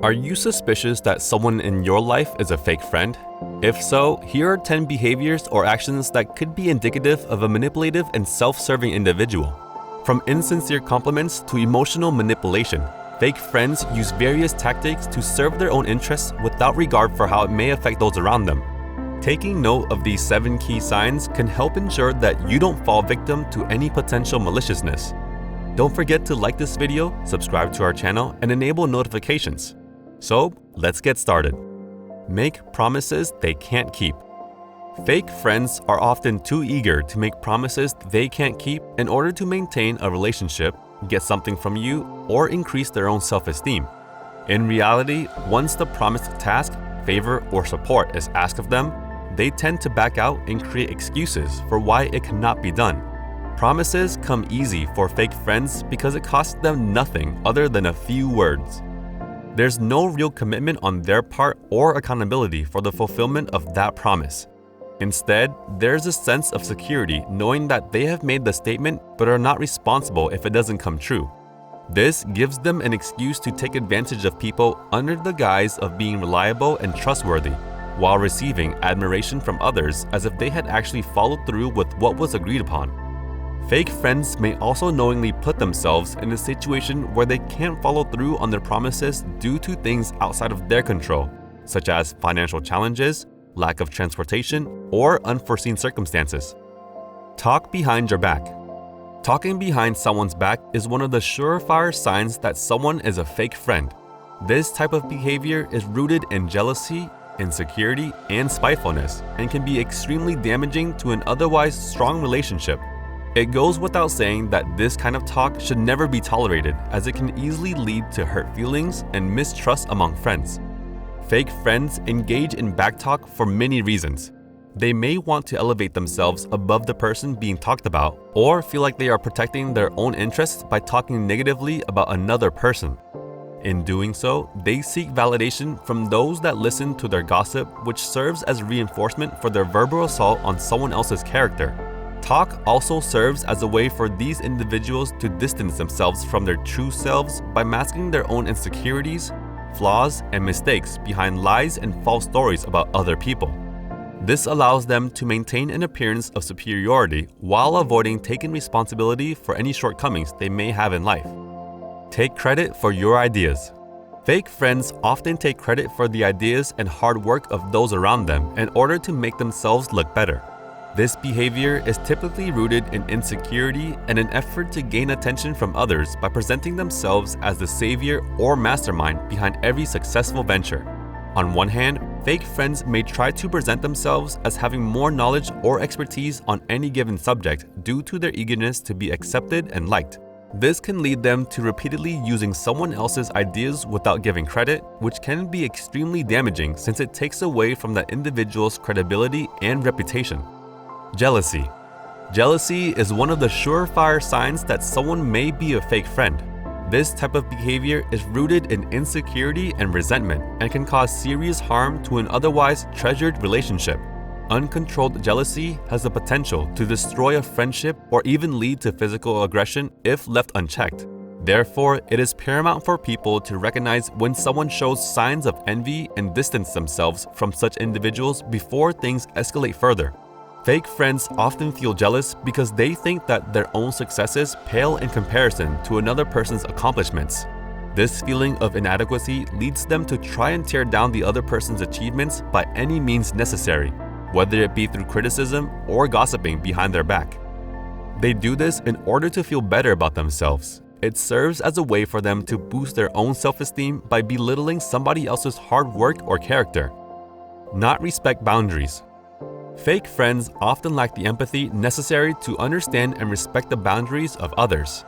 Are you suspicious that someone in your life is a fake friend? If so, here are 10 behaviors or actions that could be indicative of a manipulative and self-serving individual. From insincere compliments to emotional manipulation, fake friends use various tactics to serve their own interests without regard for how it may affect those around them. Taking note of these 7 key signs can help ensure that you don't fall victim to any potential maliciousness. Don't forget to like this video, subscribe to our channel, and enable notifications. So, let's get started. Make promises they can't keep. Fake friends are often too eager to make promises they can't keep in order to maintain a relationship, get something from you, or increase their own self-esteem. In reality, once the promised task, favor, or support is asked of them, they tend to back out and create excuses for why it cannot be done. Promises come easy for fake friends because it costs them nothing other than a few words. There's no real commitment on their part or accountability for the fulfillment of that promise. Instead, there's a sense of security knowing that they have made the statement but are not responsible if it doesn't come true. This gives them an excuse to take advantage of people under the guise of being reliable and trustworthy, while receiving admiration from others as if they had actually followed through with what was agreed upon. Fake friends may also knowingly put themselves in a situation where they can't follow through on their promises due to things outside of their control, such as financial challenges, lack of transportation, or unforeseen circumstances. Talk behind your back. Talking behind someone's back is one of the surefire signs that someone is a fake friend. This type of behavior is rooted in jealousy, insecurity, and spitefulness, and can be extremely damaging to an otherwise strong relationship. It goes without saying that this kind of talk should never be tolerated, as it can easily lead to hurt feelings and mistrust among friends. Fake friends engage in backtalk for many reasons. They may want to elevate themselves above the person being talked about, or feel like they are protecting their own interests by talking negatively about another person. In doing so, they seek validation from those that listen to their gossip, which serves as reinforcement for their verbal assault on someone else's character. Talk also serves as a way for these individuals to distance themselves from their true selves by masking their own insecurities, flaws, and mistakes behind lies and false stories about other people. This allows them to maintain an appearance of superiority while avoiding taking responsibility for any shortcomings they may have in life. Take credit for your ideas. Fake friends often take credit for the ideas and hard work of those around them in order to make themselves look better. This behavior is typically rooted in insecurity and an effort to gain attention from others by presenting themselves as the savior or mastermind behind every successful venture. On one hand, fake friends may try to present themselves as having more knowledge or expertise on any given subject due to their eagerness to be accepted and liked. This can lead them to repeatedly using someone else's ideas without giving credit, which can be extremely damaging since it takes away from that individual's credibility and reputation. Jealousy. Jealousy is one of the surefire signs that someone may be a fake friend. This type of behavior is rooted in insecurity and resentment and can cause serious harm to an otherwise treasured relationship. Uncontrolled jealousy has the potential to destroy a friendship or even lead to physical aggression if left unchecked. Therefore, it is paramount for people to recognize when someone shows signs of envy and distance themselves from such individuals before things escalate further. Fake friends often feel jealous because they think that their own successes pale in comparison to another person's accomplishments. This feeling of inadequacy leads them to try and tear down the other person's achievements by any means necessary, whether it be through criticism or gossiping behind their back. They do this in order to feel better about themselves. It serves as a way for them to boost their own self-esteem by belittling somebody else's hard work or character. Not respect boundaries. Fake friends often lack the empathy necessary to understand and respect the boundaries of others.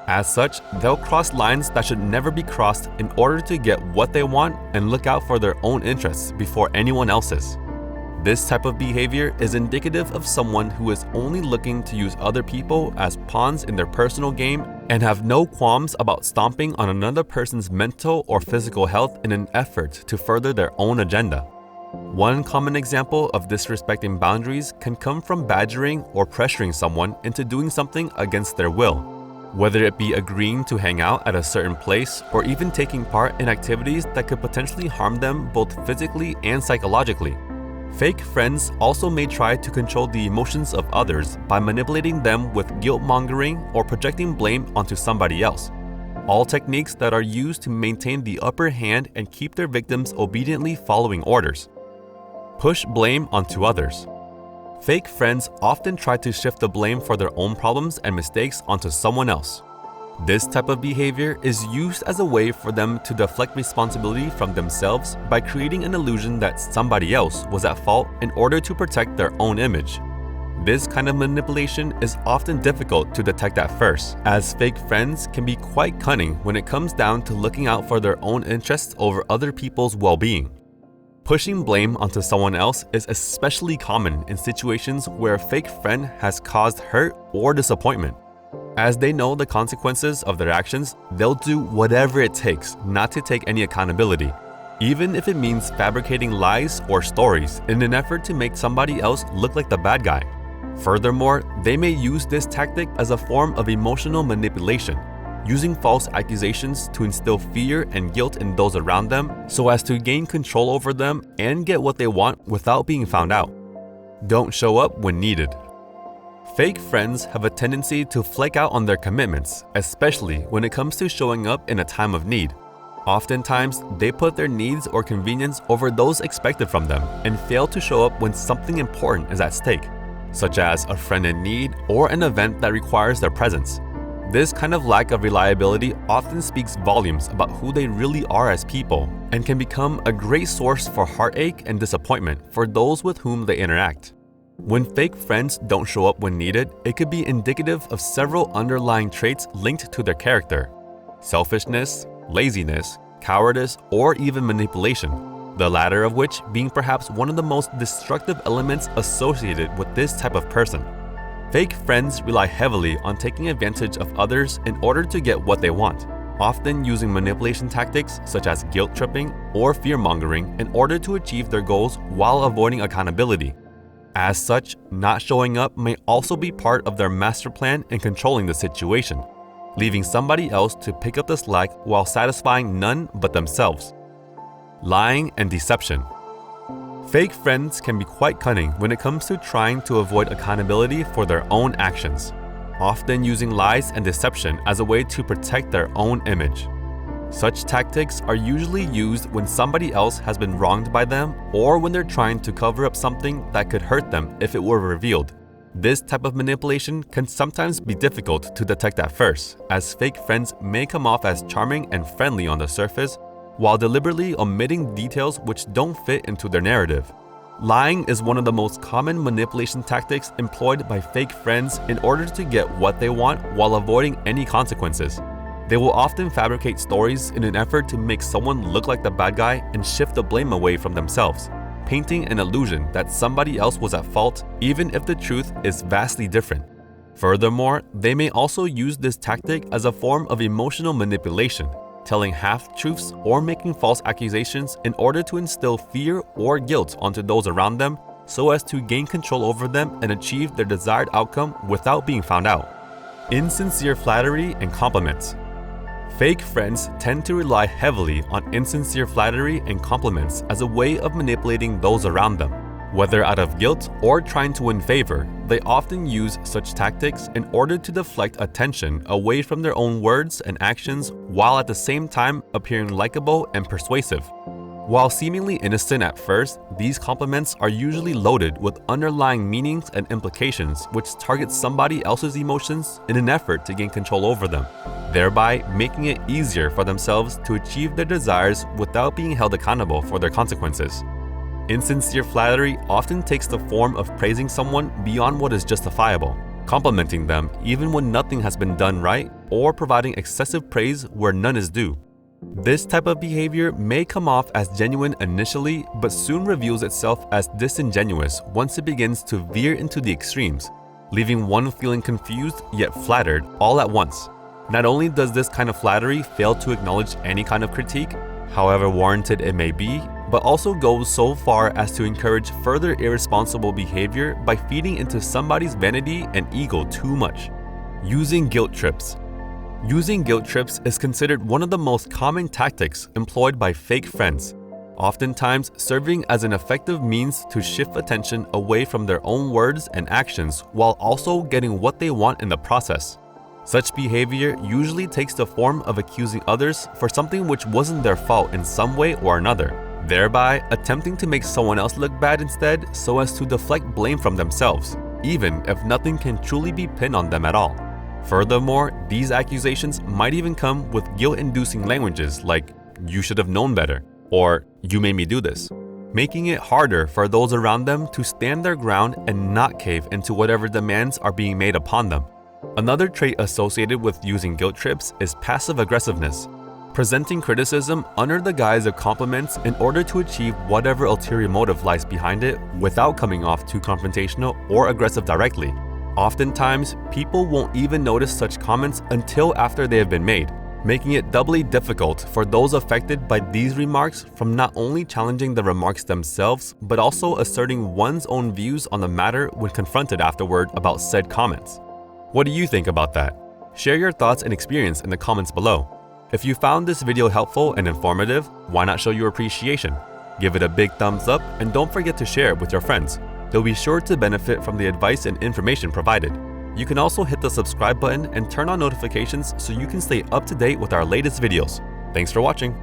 As such, they'll cross lines that should never be crossed in order to get what they want and look out for their own interests before anyone else's. This type of behavior is indicative of someone who is only looking to use other people as pawns in their personal game and have no qualms about stomping on another person's mental or physical health in an effort to further their own agenda. One common example of disrespecting boundaries can come from badgering or pressuring someone into doing something against their will. whether it be agreeing to hang out at a certain place or even taking part in activities that could potentially harm them both physically and psychologically. Fake friends also may try to control the emotions of others by manipulating them with guilt-mongering or projecting blame onto somebody else. All techniques that are used to maintain the upper hand and keep their victims obediently following orders. Push blame onto others. Fake friends often try to shift the blame for their own problems and mistakes onto someone else. This type of behavior is used as a way for them to deflect responsibility from themselves by creating an illusion that somebody else was at fault in order to protect their own image. This kind of manipulation is often difficult to detect at first, as fake friends can be quite cunning when it comes down to looking out for their own interests over other people's well-being. Pushing blame onto someone else is especially common in situations where a fake friend has caused hurt or disappointment. As they know the consequences of their actions, they'll do whatever it takes not to take any accountability, even if it means fabricating lies or stories in an effort to make somebody else look like the bad guy. Furthermore, they may use this tactic as a form of emotional manipulation, using false accusations to instill fear and guilt in those around them so as to gain control over them and get what they want without being found out. Don't show up when needed. Fake friends have a tendency to flake out on their commitments, especially when it comes to showing up in a time of need. Oftentimes, they put their needs or convenience over those expected from them and fail to show up when something important is at stake, such as a friend in need or an event that requires their presence. This kind of lack of reliability often speaks volumes about who they really are as people and can become a great source for heartache and disappointment for those with whom they interact. When fake friends don't show up when needed, it could be indicative of several underlying traits linked to their character: selfishness, laziness, cowardice, or even manipulation, the latter of which being perhaps one of the most destructive elements associated with this type of person. Fake friends rely heavily on taking advantage of others in order to get what they want, often using manipulation tactics such as guilt tripping or fear-mongering in order to achieve their goals while avoiding accountability. As such, not showing up may also be part of their master plan in controlling the situation, leaving somebody else to pick up the slack while satisfying none but themselves. Lying and deception. Fake friends can be quite cunning when it comes to trying to avoid accountability for their own actions, often using lies and deception as a way to protect their own image. Such tactics are usually used when somebody else has been wronged by them or when they're trying to cover up something that could hurt them if it were revealed. This type of manipulation can sometimes be difficult to detect at first, as fake friends may come off as charming and friendly on the surface, while deliberately omitting details which don't fit into their narrative. Lying is one of the most common manipulation tactics employed by fake friends in order to get what they want while avoiding any consequences. They will often fabricate stories in an effort to make someone look like the bad guy and shift the blame away from themselves, painting an illusion that somebody else was at fault even if the truth is vastly different. Furthermore, they may also use this tactic as a form of emotional manipulation, telling half-truths or making false accusations in order to instill fear or guilt onto those around them so as to gain control over them and achieve their desired outcome without being found out. Insincere flattery and compliments. Fake friends tend to rely heavily on insincere flattery and compliments as a way of manipulating those around them. Whether out of guilt or trying to win favor, they often use such tactics in order to deflect attention away from their own words and actions while at the same time appearing likable and persuasive. While seemingly innocent at first, these compliments are usually loaded with underlying meanings and implications which target somebody else's emotions in an effort to gain control over them, thereby making it easier for themselves to achieve their desires without being held accountable for their consequences. Insincere flattery often takes the form of praising someone beyond what is justifiable, complimenting them even when nothing has been done right, or providing excessive praise where none is due. This type of behavior may come off as genuine initially, but soon reveals itself as disingenuous once it begins to veer into the extremes, leaving one feeling confused yet flattered all at once. Not only does this kind of flattery fail to acknowledge any kind of critique, however warranted it may be, but also goes so far as to encourage further irresponsible behavior by feeding into somebody's vanity and ego too much. Using guilt trips. Using guilt trips is considered one of the most common tactics employed by fake friends, oftentimes serving as an effective means to shift attention away from their own words and actions while also getting what they want in the process. Such behavior usually takes the form of accusing others for something which wasn't their fault in some way or another, thereby attempting to make someone else look bad instead so as to deflect blame from themselves, even if nothing can truly be pinned on them at all. Furthermore, these accusations might even come with guilt-inducing languages like, "You should have known better," or "You made me do this," making it harder for those around them to stand their ground and not cave into whatever demands are being made upon them. Another trait associated with using guilt trips is passive aggressiveness, presenting criticism under the guise of compliments in order to achieve whatever ulterior motive lies behind it without coming off too confrontational or aggressive directly. Oftentimes, people won't even notice such comments until after they have been made, making it doubly difficult for those affected by these remarks from not only challenging the remarks themselves, but also asserting one's own views on the matter when confronted afterward about said comments. What do you think about that? Share your thoughts and experience in the comments below. If you found this video helpful and informative, why not show your appreciation? Give it a big thumbs up and don't forget to share it with your friends. They'll be sure to benefit from the advice and information provided. You can also hit the subscribe button and turn on notifications so you can stay up to date with our latest videos. Thanks for watching.